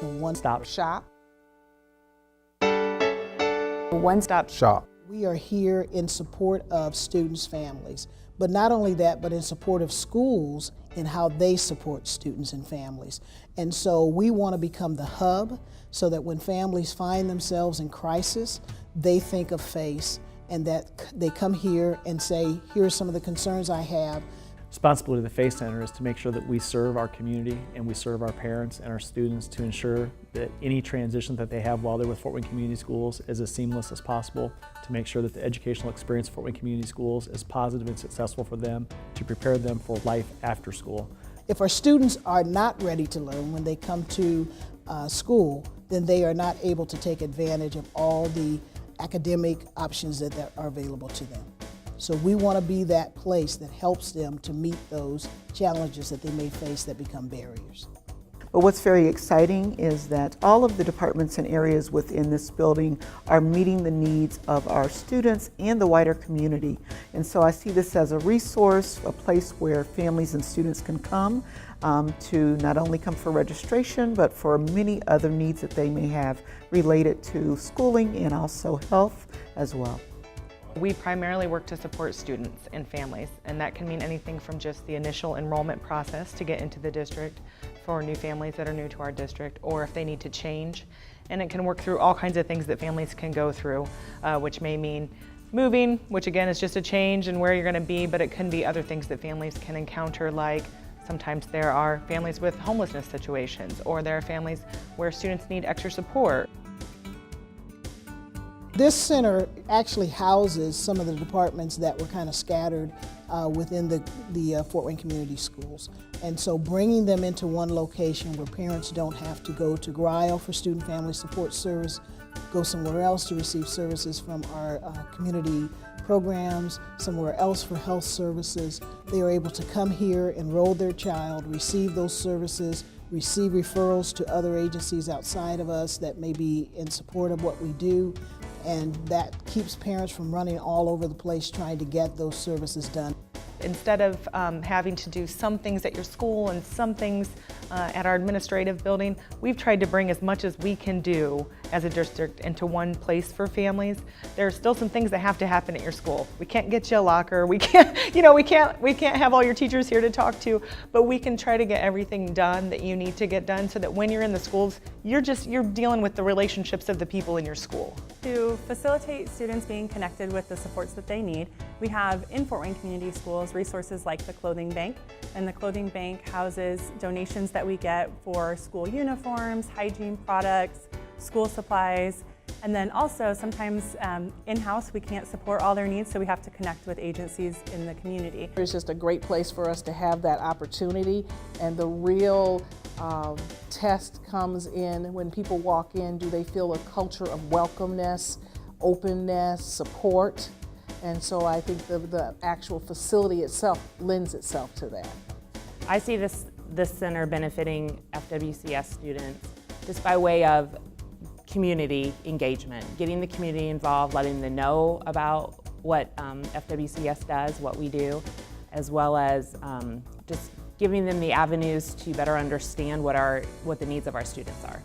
one-stop Shop. one-stop Shop. We are here in support of students' families, but not only that, but in support of schools and how they support students and families. And so we want to become the hub so that when families find themselves in crisis, they think of FACE and that they come here and say, here are some of the concerns I have. Responsibility of the FACE Center is to make sure that we serve our community and we serve our parents and our students to ensure that any transition that they have while they're with Fort Wayne Community Schools is as seamless as possible, to make sure that the educational experience of Fort Wayne Community Schools is positive and successful for them, to prepare them for life after school. If our students are not ready to learn when they come to school, then they are not able to take advantage of all the academic options that are available to them. So we want to be that place that helps them to meet those challenges that they may face that become barriers. But what's very exciting is that all of the departments and areas within this building are meeting the needs of our students and the wider community. And so I see this as a resource, a place where families and students can come to not only come for registration, but for many other needs that they may have related to schooling and also health as well. We primarily work to support students and families, and that can mean anything from just the initial enrollment process to get into the district for new families that are new to our district, or if they need to change. And it can work through all kinds of things that families can go through, which may mean moving, which again is just a change in where you're going to be, but it can be other things that families can encounter, like sometimes there are families with homelessness situations, or there are families where students need extra support. This center actually houses some of the departments that were kind of scattered within the Fort Wayne Community Schools. And so bringing them into one location where parents don't have to go to GRIO for Student Family Support Service, go somewhere else to receive services from our community programs, somewhere else for health services. They are able to come here, enroll their child, receive those services, receive referrals to other agencies outside of us that may be in support of what we do. And that keeps parents from running all over the place trying to get those services done. Instead of having to do some things at your school and some things at our administrative building, we've tried to bring as much as we can do as a district into one place for families. There are still some things that have to happen at your school. We can't get you a locker. We can't, we can't have all your teachers here to talk to, but we can try to get everything done that you need to get done so that when you're in the schools, you're dealing with the relationships of the people in your school. To facilitate students being connected with the supports that they need, we have in Fort Wayne Community Schools resources like the Clothing Bank, and the Clothing Bank houses donations that we get for school uniforms, hygiene products, school supplies, and then also sometimes in-house we can't support all their needs, so we have to connect with agencies in the community. It's just a great place for us to have that opportunity, and the real test comes in when people walk in. Do they feel a culture of welcomeness, openness, support? And so I think the actual facility itself lends itself to that. I see this center benefiting FWCS students just by way of community engagement, getting the community involved, letting them know about what FWCS does, what we do, as well as just giving them the avenues to better understand what the needs of our students are.